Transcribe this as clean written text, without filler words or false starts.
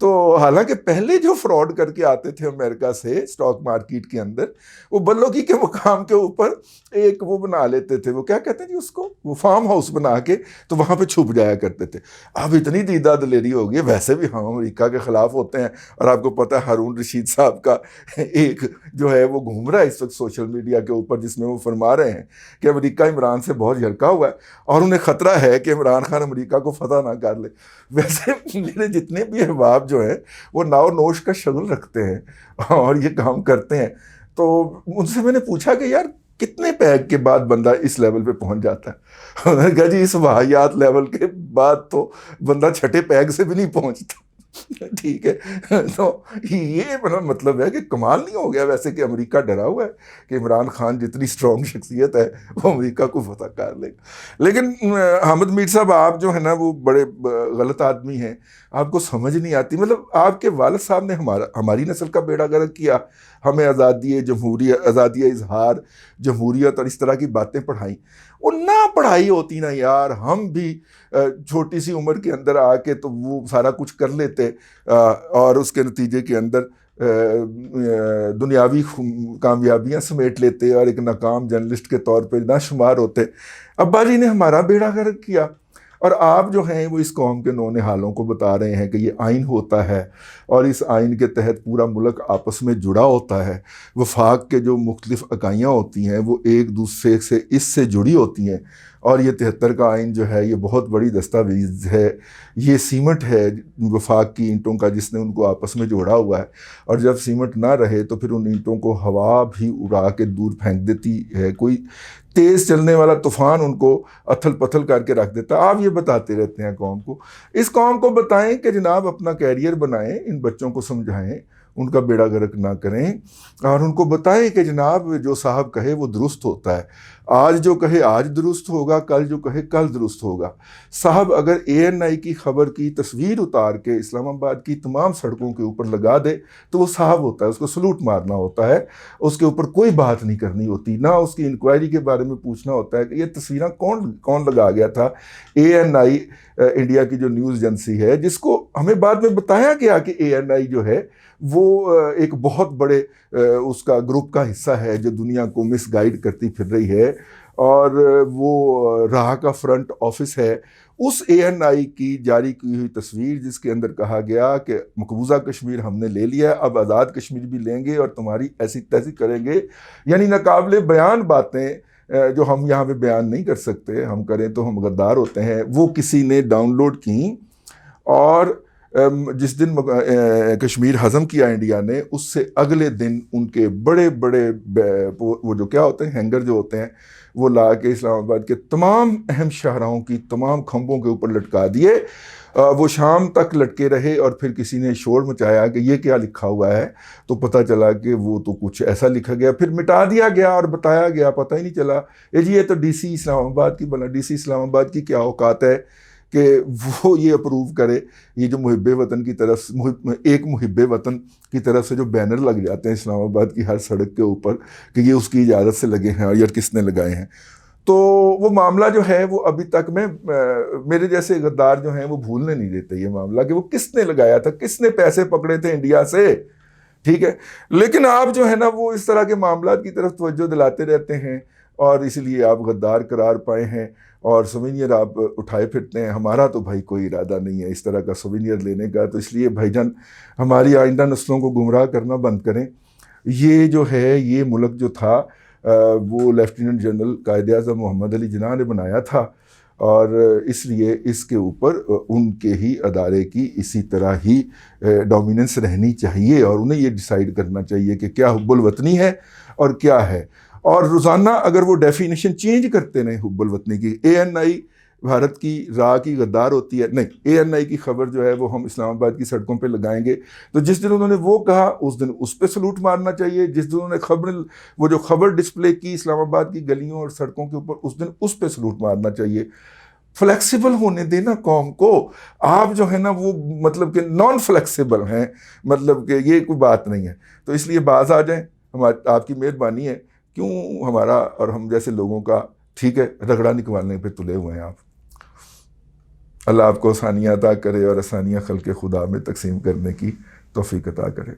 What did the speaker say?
تو حالانکہ پہلے جو فراڈ کر کے آتے تھے امریکہ سے اسٹاک مارکیٹ کے اندر، وہ بلوکی کے مقام کے اوپر ایک وہ بنا لیتے تھے، وہ کیا کہتے ہیں جی اس کو، وہ فارم ہاؤس بنا کے تو وہاں پہ چھپ جایا کرتے تھے۔ اب اتنی دیدہ دلیری ہو گئی، ویسے بھی ہم امریکہ کے خلاف ہوتے ہیں، اور آپ کو پتہ ہے ہارون رشید صاحب کا ایک جو ہے وہ گھوم رہا ہے اس وقت سوشل میڈیا کے اوپر، جس میں وہ فرما رہے ہیں کہ امریکہ عمران سے بہت جھڑکا ہوا ہے اور انہیں خطرہ ہے کہ عمران خان امریکہ کو فتح نہ کر لے۔ ویسے میرے جتنے بھی احباب جو ہیں وہ ناؤ نوش کا شغل رکھتے ہیں اور یہ کام کرتے ہیں، تو ان سے میں نے پوچھا کہ یار کتنے پیگ کے بعد بندہ اس لیول پہ پہنچ جاتا ہے؟ انہوں نے کہا جی اس واحیات لیول کے بعد تو بندہ چھٹے پیگ سے بھی نہیں پہنچتا۔ ٹھیک ہے، تو یہ مطلب ہے کہ کمال نہیں ہو گیا ویسے کہ امریکہ ڈرا ہوا ہے کہ عمران خان جتنی اسٹرانگ شخصیت ہے وہ امریکہ کو فتح کر لے گا۔ لیکن حامد میر صاحب آپ جو ہے نا وہ بڑے غلط آدمی ہیں، آپ کو سمجھ نہیں آتی، مطلب آپ کے والد صاحب نے ہماری نسل کا بیڑا غرق کیا، ہمیں آزادی جمہوریت، آزادی اظہار، جمہوریت اور اس طرح کی باتیں پڑھائیں۔ وہ نہ پڑھائی ہوتی نا یار، ہم بھی چھوٹی سی عمر کے اندر آ کے تو وہ سارا کچھ کر لیتے اور اس کے نتیجے کے اندر دنیاوی کامیابیاں سمیٹ لیتے اور ایک ناکام جرنلسٹ کے طور پہ نہ شمار ہوتے۔ ابا جی نے ہمارا بیڑا غرق کیا، اور آپ جو ہیں وہ اس قوم کے نونہالوں کو بتا رہے ہیں کہ یہ آئین ہوتا ہے اور اس آئین کے تحت پورا ملک آپس میں جڑا ہوتا ہے، وفاق کے جو مختلف اکائیاں ہوتی ہیں وہ ایک دوسرے سے اس سے جڑی ہوتی ہیں، اور یہ 73 کا آئین جو ہے یہ بہت بڑی دستاویز ہے، یہ سیمنٹ ہے وفاق کی اینٹوں کا جس نے ان کو آپس میں جوڑا ہوا ہے، اور جب سیمنٹ نہ رہے تو پھر ان اینٹوں کو ہوا بھی اڑا کے دور پھینک دیتی ہے، کوئی تیز چلنے والا طوفان ان کو اتھل پتھل کر کے رکھ دیتا۔ آپ یہ بتاتے رہتے ہیں قوم کو، اس قوم کو بتائیں کہ جناب اپنا کیریئر بنائیں، ان بچوں کو سمجھائیں، ان کا بیڑا غرق نہ کریں، اور ان کو بتائیں کہ جناب جو صاحب کہے وہ درست ہوتا ہے، آج جو کہے آج درست ہوگا، کل جو کہے کل درست ہوگا۔ صاحب اگر ANI کی خبر کی تصویر اتار کے اسلام آباد کی تمام سڑکوں کے اوپر لگا دے تو وہ صاحب ہوتا ہے، اس کو سلوٹ مارنا ہوتا ہے، اس کے اوپر کوئی بات نہیں کرنی ہوتی، نہ اس کی انکوائری کے بارے میں پوچھنا ہوتا ہے کہ یہ تصویریں کون لگا گیا تھا۔ ANI انڈیا کی جو نیوز ایجنسی ہے، جس کو ہمیں بعد میں بتایا گیا کہ ANI جو ہے وہ ایک بہت بڑے اس کا گروپ کا حصہ ہے جو دنیا کو مس گائیڈ کرتی پھر رہی ہے، اور وہ راہ کا فرنٹ آفس ہے، اس ANI کی جاری کی ہوئی تصویر جس کے اندر کہا گیا کہ مقبوضہ کشمیر ہم نے لے لیا ہے، اب آزاد کشمیر بھی لیں گے اور تمہاری ایسی تیسی کریں گے، یعنی ناقابل بیان باتیں جو ہم یہاں پہ بیان نہیں کر سکتے، ہم کریں تو ہم غدار ہوتے ہیں، وہ کسی نے ڈاؤن لوڈ کی، اور جس دن کشمیر ہضم کیا انڈیا نے، اس سے اگلے دن ان کے بڑے بڑے وہ جو کیا ہوتے ہیں ہینگر جو ہوتے ہیں وہ لا کے اسلام آباد کے تمام اہم شاہراہوں کی تمام کھمبوں کے اوپر لٹکا دیے، وہ شام تک لٹکے رہے، اور پھر کسی نے شور مچایا کہ یہ کیا لکھا ہوا ہے، تو پتہ چلا کہ وہ تو کچھ ایسا لکھا گیا، پھر مٹا دیا گیا اور بتایا گیا، پتہ ہی نہیں چلا جی یہ تو DC اسلام آباد کی بنا، DC اسلام آباد کی کیا اوقات ہے کہ وہ یہ اپروو کرے، یہ جو محب وطن کی طرف ایک محب وطن کی طرف سے جو بینر لگ جاتے ہیں اسلام آباد کی ہر سڑک کے اوپر کہ یہ اس کی اجازت سے لگے ہیں اور یہ کس نے لگائے ہیں، تو وہ معاملہ جو ہے وہ ابھی تک میرے جیسے غدار جو ہیں وہ بھولنے نہیں دیتے یہ معاملہ کہ وہ کس نے لگایا تھا، کس نے پیسے پکڑے تھے انڈیا سے، ٹھیک ہے۔ لیکن آپ جو ہے نا وہ اس طرح کے معاملات کی طرف توجہ دلاتے رہتے ہیں، اور اس لیے آپ غدار قرار پائے ہیں اور سوینئر آپ اٹھائے پھرتے ہیں۔ ہمارا تو بھائی کوئی ارادہ نہیں ہے اس طرح کا سوینئر لینے کا، تو اس لیے بھائی جان ہماری آئندہ نسلوں کو گمراہ کرنا بند کریں۔ یہ جو ہے یہ ملک جو تھا وہ لیفٹیننٹ جنرل قائد اعظم محمد علی جناح نے بنایا تھا، اور اس لیے اس کے اوپر ان کے ہی ادارے کی اسی طرح ہی ڈومیننس رہنی چاہیے، اور انہیں یہ ڈیسائیڈ کرنا چاہیے کہ کیا حب الوطنی ہے اور کیا ہے، اور روزانہ اگر وہ ڈیفینیشن چینج کرتے رہیں حب الوطنی کی۔ ANI بھارت کی راہ کی غدار ہوتی ہے، نہیں، ANI کی خبر جو ہے وہ ہم اسلام آباد کی سڑکوں پہ لگائیں گے، تو جس دن انہوں نے وہ کہا اس دن اس پہ سلوٹ مارنا چاہیے، جس دن انہوں نے وہ جو خبر ڈسپلے کی اسلام آباد کی گلیوں اور سڑکوں کے اوپر اس دن اس پہ سلوٹ مارنا چاہیے۔ فلیکسیبل ہونے دینا قوم کو، آپ جو ہے نا وہ مطلب کہ نان فلیکسیبل ہیں، مطلب کہ یہ کوئی بات نہیں ہے، تو اس لیے باز آ جائیں، آپ کی مہربانی ہے، کیوں ہمارا اور ہم جیسے لوگوں کا ٹھیک ہے رگڑا نکالنے پہ تلے ہوئے ہیں آپ۔ اللہ آپ کو آسانیاں عطا کرے اور آسانیاں خلق خدا میں تقسیم کرنے کی توفیق عطا کرے.